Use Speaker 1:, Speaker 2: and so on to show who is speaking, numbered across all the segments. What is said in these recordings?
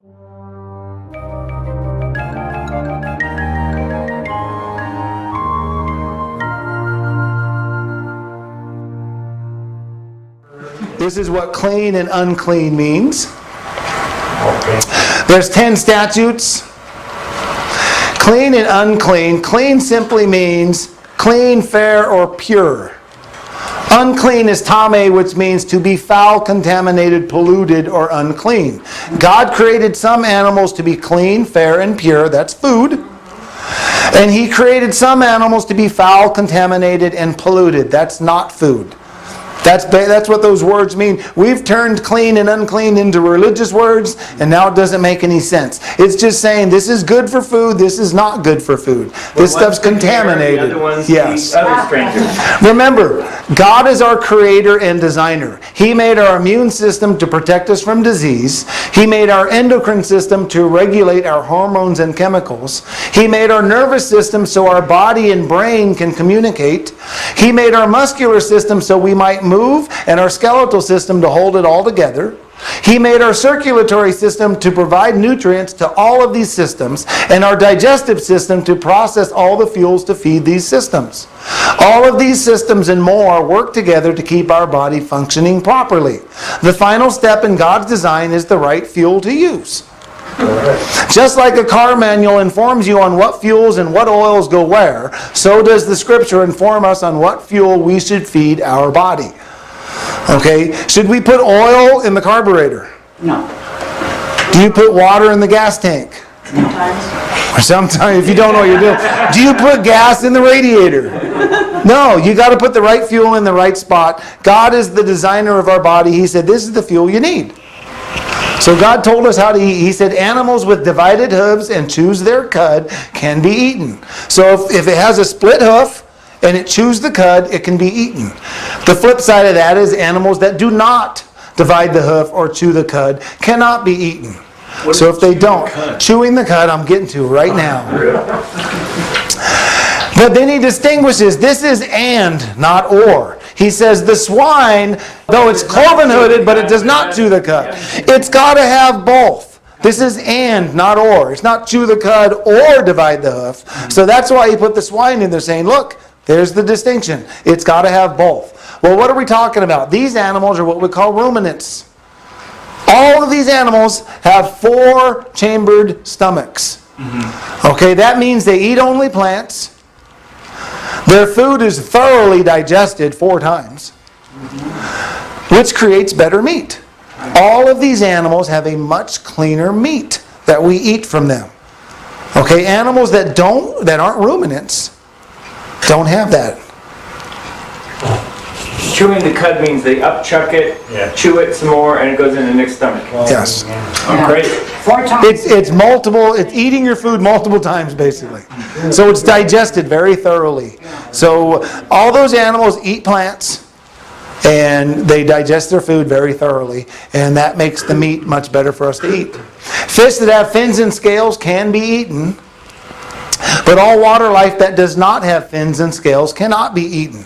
Speaker 1: This is what clean and unclean means. There's 10 statutes. Clean and unclean. Clean simply means clean, fair, or pure. Unclean is tame, which means to be foul, contaminated, polluted, or unclean. God created some animals to be clean, fair, and pure. That's food. And He created some animals to be foul, contaminated, and polluted. That's not food. That's what those words mean. We've turned clean and unclean into religious words, and now it doesn't make any sense. It's just saying this is good for food, this is not good for food. This stuff's contaminated. Yes. Remember, God is our creator and designer. He made our immune system to protect us from disease. He made our endocrine system to regulate our hormones and chemicals. He made our nervous system so our body and brain can communicate. He made our muscular system so we might move, and our skeletal system to hold it all together. He made our circulatory system to provide nutrients to all of these systems, and our digestive system to process all the fuels to feed these systems. All of these systems and more work together to keep our body functioning properly. The final step in God's design is the right fuel to use. Just like a car manual informs you on what fuels and what oils go where, so does the Scripture inform us on what fuel we should feed our body. Okay? Should we put oil in the carburetor?
Speaker 2: No.
Speaker 1: Do you put water in the gas tank?
Speaker 2: Sometimes.
Speaker 1: Sometimes, if you don't know what you're doing. Do you put gas in the radiator? No, you got to put the right fuel in the right spot. God is the designer of our body. He said, this is the fuel you need. So God told us how to eat. He said animals with divided hooves and chews their cud can be eaten. So if it has a split hoof and it chews the cud, it can be eaten. The flip side of that is animals that do not divide the hoof or chew the cud cannot be eaten. So if they don't, chewing the cud, I'm getting to right now. But then he distinguishes, this is and, not or. He says the swine, though it's cloven-hooded, but it does not chew the cud. It's got to have both. This is and, not or. It's not chew the cud or divide the hoof. So that's why he put the swine in there saying, look, there's the distinction. It's got to have both. Well, what are we talking about? These animals are what we call ruminants. All of these animals have 4-chambered stomachs. Okay, that means they eat only plants. Their food is thoroughly digested 4 times, which creates better meat. All of these animals have a much cleaner meat that we eat from them. Okay, animals that aren't ruminants don't have that.
Speaker 3: Chewing the cud means they upchuck it, chew it some more, and it goes in the next stomach.
Speaker 1: Yes.
Speaker 3: Oh, great.
Speaker 2: 4 times.
Speaker 1: It's multiple. It's eating your food multiple times, basically. So it's digested very thoroughly. So all those animals eat plants, and they digest their food very thoroughly, and that makes the meat much better for us to eat. Fish that have fins and scales can be eaten, but all water life that does not have fins and scales cannot be eaten.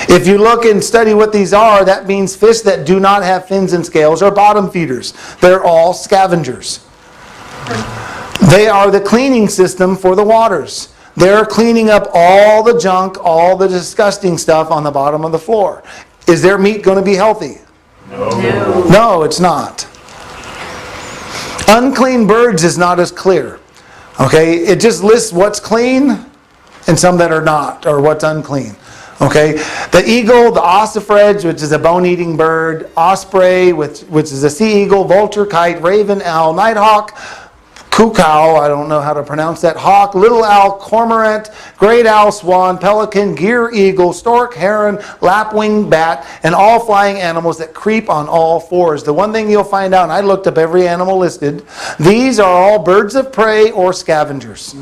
Speaker 1: If you look and study what these are, that means fish that do not have fins and scales are bottom feeders. They're all scavengers. They are the cleaning system for the waters. They're cleaning up all the junk, all the disgusting stuff on the bottom of the floor. Is their meat going to be healthy?
Speaker 2: No.
Speaker 1: No, it's not. Unclean birds is not as clear. Okay, it just lists what's clean and some that are not, or what's unclean. Okay, the eagle, the ossifrage, which is a bone-eating bird, osprey, which is a sea eagle, vulture, kite, raven, owl, nighthawk, cuckoo, I don't know how to pronounce that, hawk, little owl, cormorant, great owl, swan, pelican, gear eagle, stork, heron, lapwing, bat, and all flying animals that creep on all 4s. The one thing you'll find out, and I looked up every animal listed, these are all birds of prey or scavengers.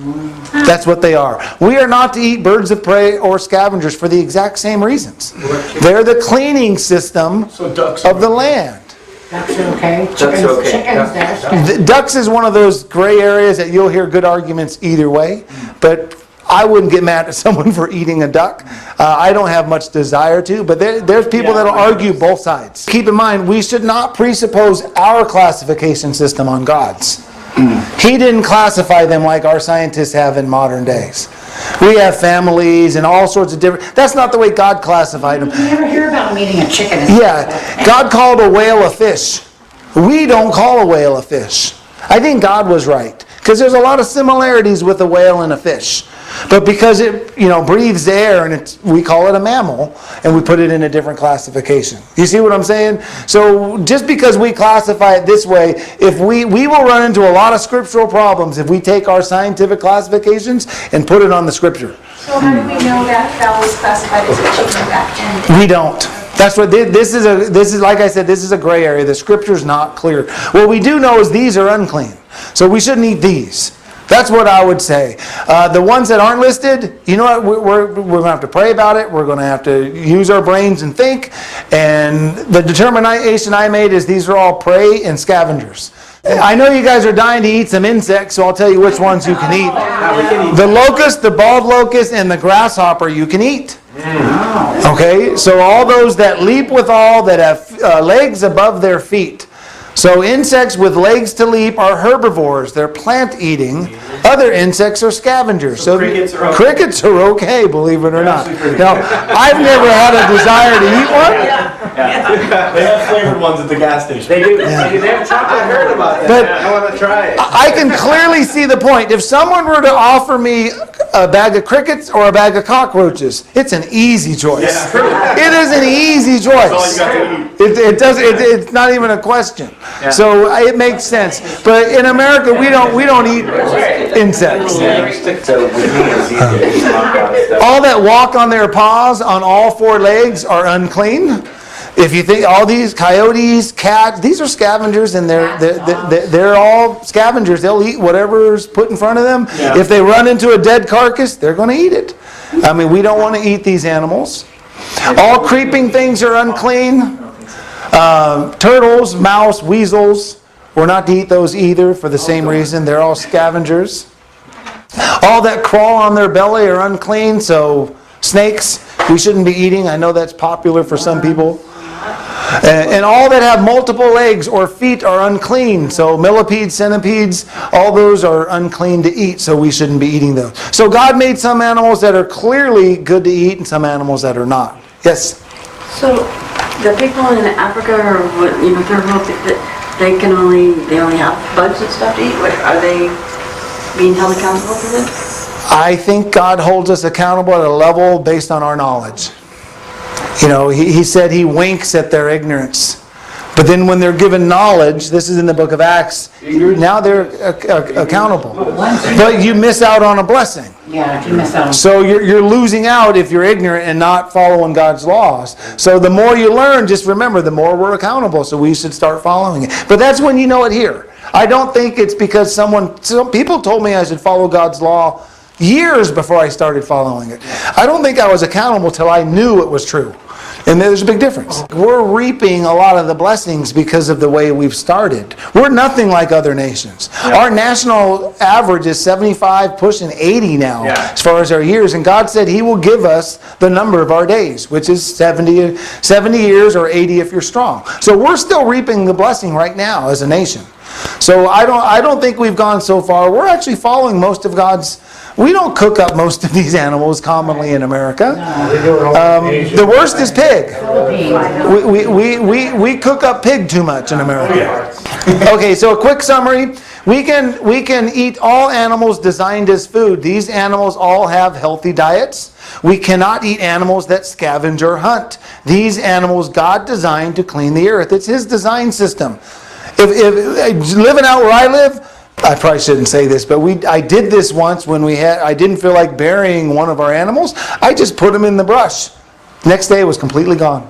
Speaker 1: That's what they are. We are not to eat birds of prey or scavengers for the exact same reasons. They're the cleaning system of the land.
Speaker 2: Ducks are okay.
Speaker 3: Ducks are okay.
Speaker 2: Chickens,
Speaker 1: Ducks is one of those gray areas that you'll hear good arguments either way, but I wouldn't get mad at someone for eating a duck. I don't have much desire to, but there's people that'll argue both sides. Keep in mind, we should not presuppose our classification system on God's. He didn't classify them like our scientists have in modern days. We have families and all sorts of different... That's not the way God classified them.
Speaker 2: You never hear about them eating a chicken.
Speaker 1: Yeah, God called a whale a fish. We don't call a whale a fish. I think God was right, because there's a lot of similarities with a whale and a fish. But because it, breathes air, and we call it a mammal, and we put it in a different classification. You see what I'm saying? So just because we classify it this way, if we will run into a lot of scriptural problems if we take our scientific classifications and put it on the scripture.
Speaker 4: So how do we know that was classified as a chicken back then?
Speaker 1: We don't. That's what this is. Like I said, this is a gray area. The scripture's not clear. What we do know is these are unclean, so we shouldn't eat these. That's what I would say. The ones that aren't listed, you know what? We're going to have to pray about it. We're going to have to use our brains and think. And the determination I made is these are all prey and scavengers. I know you guys are dying to eat some insects, so I'll tell you which ones you can eat. The locust, the bald locust, and the grasshopper you can eat. Okay, so all those that leap with all, that have legs above their feet. So insects with legs to leap are herbivores. They're plant eating. Other insects are scavengers. So crickets are okay, believe it or not. Now, I've never had a desire to eat one.
Speaker 5: They have flavored ones at the gas station.
Speaker 3: They do. They have chocolate.
Speaker 5: I heard about that.
Speaker 1: But
Speaker 5: I want to try it.
Speaker 1: I can clearly see the point. If someone were to offer me a bag of crickets or a bag of cockroaches, it's an easy choice. It is an easy choice.
Speaker 5: That's all you got to eat.
Speaker 1: It's not even a question.
Speaker 3: Yeah.
Speaker 1: So it makes sense. But in America, we don't eat insects. All that walk on their paws on all four legs are unclean. If you think all these coyotes, cats, these are scavengers, and they're all scavengers. They'll eat whatever's put in front of them.
Speaker 5: Yeah.
Speaker 1: If they run into a dead carcass, they're going to eat it. I mean, we don't want to eat these animals. All creeping things are unclean. Turtles, mouse, weasels, we're not to eat those either for the same reason. They're all scavengers. All that crawl on their belly are unclean, so snakes we shouldn't be eating. I know that's popular for some people. And all that have multiple legs or feet are unclean. So millipedes, centipedes, all those are unclean to eat, so we shouldn't be eating those. So God made some animals that are clearly good to eat and some animals that are not. Yes?
Speaker 6: So the people in Africa, or what, third world, they only have bugs and stuff to eat. Are they being held accountable for this?
Speaker 1: I think God holds us accountable at a level based on our knowledge. He said he winks at their ignorance. But then when they're given knowledge, this is in the book of Acts, now they're accountable. But you miss out on a blessing.
Speaker 2: Yeah, if you miss out on.
Speaker 1: So you're losing out if you're ignorant and not following God's laws. So the more you learn, just remember, the more we're accountable. So we should start following it. But that's when you know it here. I don't think it's because some people told me I should follow God's law years before I started following it. I don't think I was accountable till I knew it was true. And there's a big difference. We're reaping a lot of the blessings because of the way we've started. We're nothing like other nations. Yeah. Our national average is 75, pushing 80 now, as far as our years. And God said He will give us the number of our days, which is 70 years or 80 if you're strong. So we're still reaping the blessing right now as a nation. So I don't think we've gone so far. We're actually following most of God's. We don't cook up most of these animals commonly in America. The worst is pig. We cook up pig too much in America. Okay, so a quick summary. We can eat all animals designed as food. These animals all have healthy diets. We cannot eat animals that scavenge or hunt. These animals God designed to clean the earth. It's His design system. If living out where I live, I probably shouldn't say this, but I did this once when I didn't feel like burying one of our animals. I just put him in the brush. Next day it was completely gone.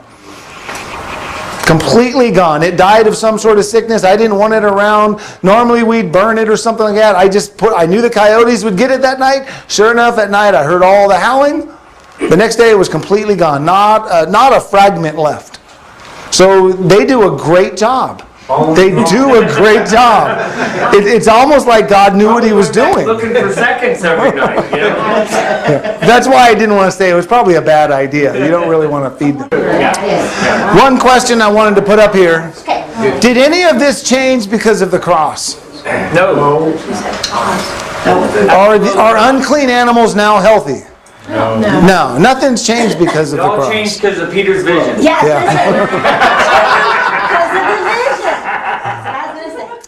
Speaker 1: Completely gone. It died of some sort of sickness. I didn't want it around. Normally we'd burn it or something like that. I knew the coyotes would get it that night. Sure enough, at night I heard all the howling. The next day it was completely gone. Not a fragment left. So they do a great job. They do a great job. It's almost like God knew what He was doing.
Speaker 3: Looking for seconds every night.
Speaker 1: That's why I didn't want to stay. It was probably a bad idea. You don't really want to feed them. One question I wanted to put up here. Did any of this change because of the cross?
Speaker 3: No.
Speaker 6: She said pause.
Speaker 1: Are unclean animals now healthy? No, nothing's changed because of
Speaker 3: It
Speaker 1: the
Speaker 3: all
Speaker 1: cross.
Speaker 3: changed because of Peter's vision.
Speaker 7: Yes,
Speaker 1: Yeah.
Speaker 7: listen. Because of the vision. That's what I was gonna say.